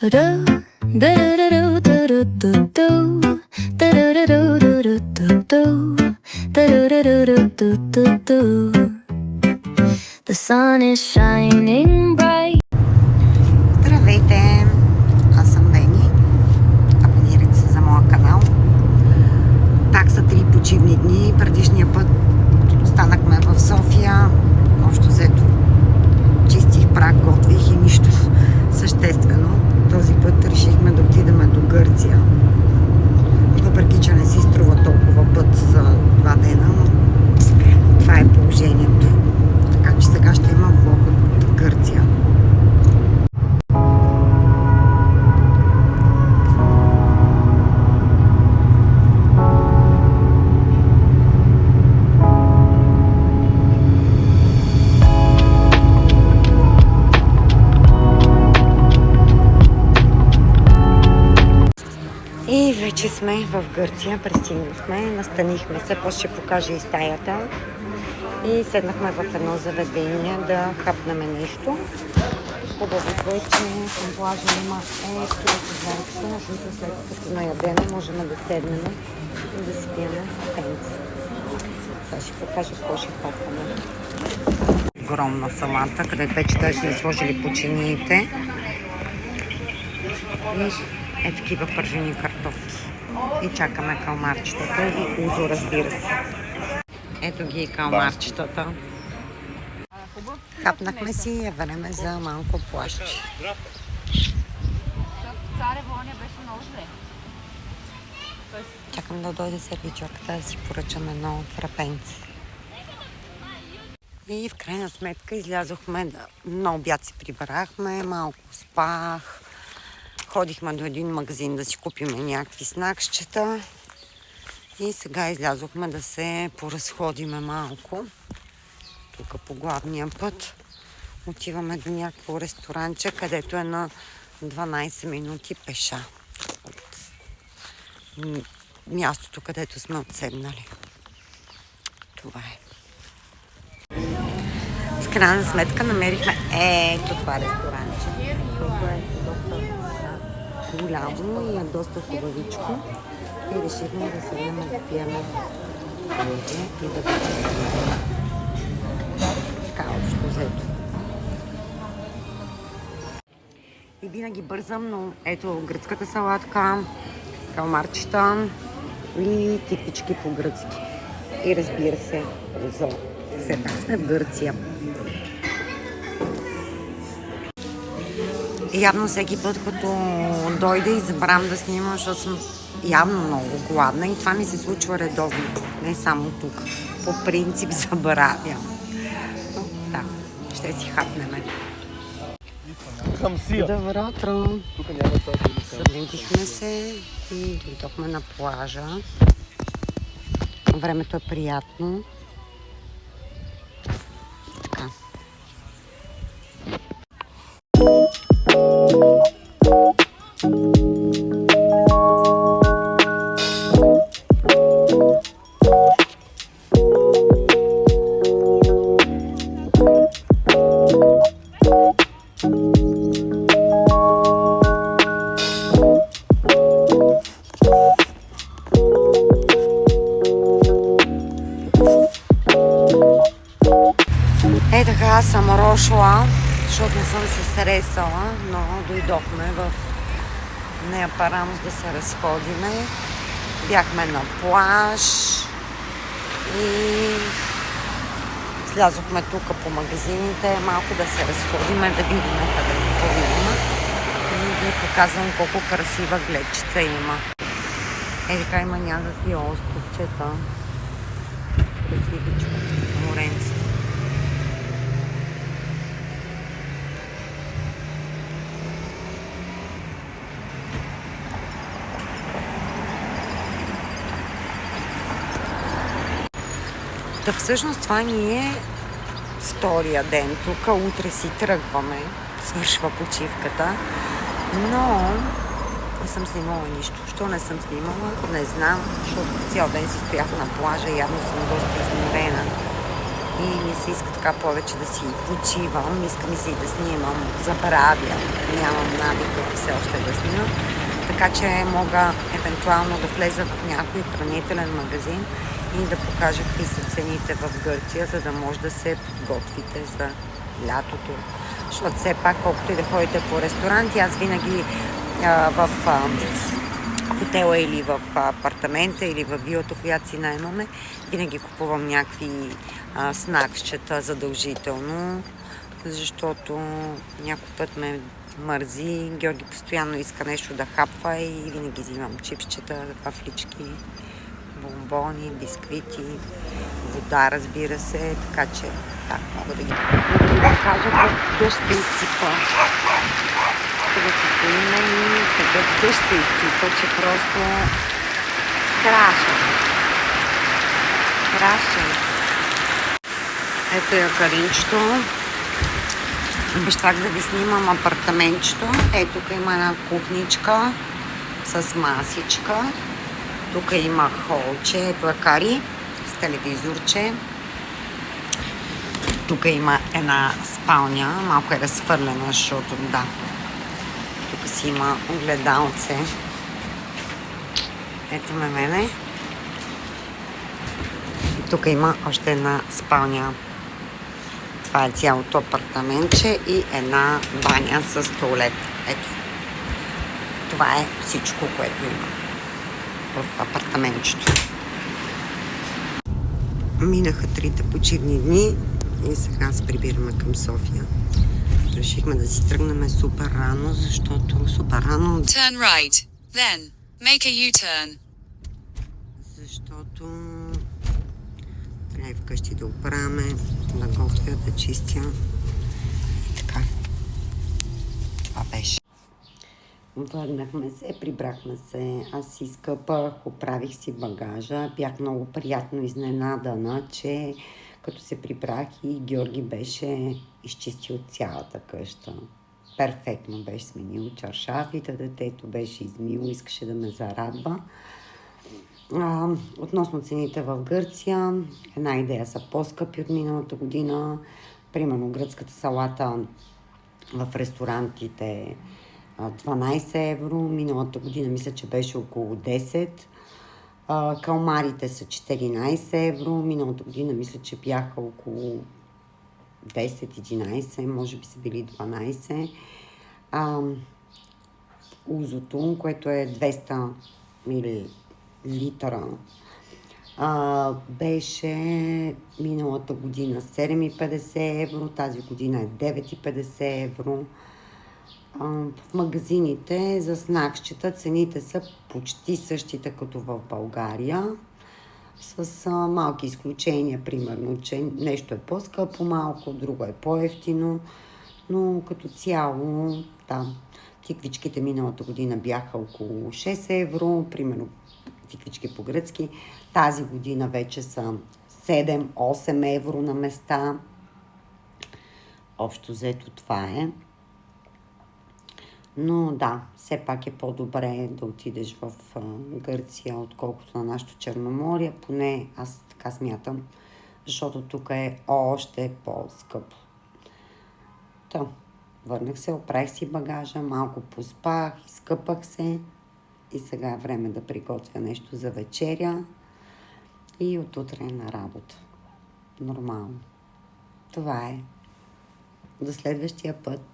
The sun is shining bright. Здравейте! Аз съм Бени. Абонирайте се за моя канал. Пак са 3 почивни дни. Предишния път останахме в София. Общо взето чистих прах, готвих и нищо съществено. Този път решихме да отидем до Гърция. Въпреки че не си струва толкова път за 2 дена, но това е положението. Така че сега ще има влог от Гърция. И вече сме в Гърция, пристигнахме, настанихме се, после ще покажа и стаята. И седнахме в едно заведение да хапнем нещо. Хубавото е, че към плажа има ето, след като наядене можем да седнем и да си пием кафенце. Сега ще покажа какво ще хапваме. Огромна салата, където вече даже сме сложили починиите. И такива пържени картофи. И чакаме калмарчетата и узо, разбира се. Ето ги и калмарчетата. Хапнахме си и е време за малко плащ. Чакам да дойде сервичорката да си поръчам едно фрапенце. И в крайна сметка излязохме на обяд си прибрахме, малко спах. Ходихме до един магазин да си купим някакви снаксчета. И сега излязохме да се поразходиме малко. Тук по главния път. Отиваме до някакво ресторанче, където е на 12 минути пеша от мястото, където сме отседнали. Това е. В крайна сметка намерихме ето това ресторанче, което е доста голямо и е доста хубавичко. И решихме да седнем да пиеме и да вечеряме. Така общо взето. И винаги бързам, но ето гръцката салатка, калмарчета и типички по-гръцки. И разбира се, узо. Все пак сме в Гърция. И явно всеки път, като дойде и забравям да снимам, защото съм явно много гладна и това ми се случва редовно, не само тук. По принцип забравям. Но да, ще си хапнем. Добро утро! Събудихме се и дойдохме на плажа. Времето е приятно. Така. Така аз съм рошла, защото не съм се сресала, но дойдохме в Неапарамс да се разходиме. Бяхме на плаж и слязохме тук по магазините, малко да се разходиме, да видим къде какво има. И ви показвам колко красива гледчица има. Така има някакви островчета. Красивичко, моренци. Да, всъщност това ни е втория ден тук. Утре си тръгваме. Свършва почивката. Но не съм снимала нищо. Що не съм снимала? Не знам, защото цял ден си стоях на плажа. Явно съм доста изморена. И ми се иска така повече да си почивам. Иска ми се и да снимам. Забравям. Нямам навика все още така че мога евентуално да влеза в някой хранителен магазин и да покажа какви са цените в Гърция, за да може да се подготвите за лятото. Защото все пак, колкото и да ходите по ресторанти, аз винаги в хотела или в апартамента или в вилата, която си наемаме, винаги купувам някакви снаксчета задължително, защото някой път ме мързи. Георги постоянно иска нещо да хапва и винаги взимам чипсчета, вафлички, бомбони, бисквити, вода, разбира се, така че да, мога да ги покажа как дъжд се изсипа. Да се стоиме и такъв дъжд се изсипа, че просто страшен. Страшен. Ето е Каринчето. Обещах да ви снимам апартаментчето. Ето тук има една кухничка с масичка. Тук има холче, плакари с телевизорче. Тук има една спалня, малко е разхвърлена, защото да. Тук си има огледалце. Ето ме мене. И тук има още една спалня. Това е цялото апартаментче и една баня с туалет. Ето. Това е всичко, което има в апартаментчето. Минаха 3 почивни дни и сега се прибираме към София. Решихме да си тръгнем супер рано, защото супер рано... Turn right, then make a U-turn. Защото трябва и вкъщи да оправяме, да готвя, да чистя. И така. Това беше. Върнахме се, прибрахме се, аз си скъпах, оправих си багажа. Бях много приятно изненадана, че като се прибрах и Георги беше изчистил цялата къща. Перфектно беше сменил чаршафите, детето беше измило, искаше да ме зарадва. Относно цените в Гърция, една идея са по-скъпи от миналата година. Примерно гръцката салата в ресторантите 12 евро, миналата година мисля, че беше около 10. Калмарите са 14 евро, миналата година мисля, че бяха около 10-11, може би са били 12. Узото, което е 200 милилитра, беше миналата година 7,50 евро, тази година е 9,50 евро. В магазините за снаксчета цените са почти същите като в България, с малки изключения, примерно, че нещо е по-скъпо малко, друго е по-евтино, но като цяло, да, тиквичките миналата година бяха около 6 евро, примерно тиквички по-гръцки, тази година вече са 7-8 евро на места. Общо взето това е. Но да, все пак е по-добре да отидеш в Гърция, отколкото на нашото Черноморие. Поне аз така смятам, защото тук е още по-скъпо. Върнах се, оправих си багажа, малко поспах, изкъпах се и сега е време да приготвя нещо за вечеря и отутре на работа. Нормално. Това е. До следващия път.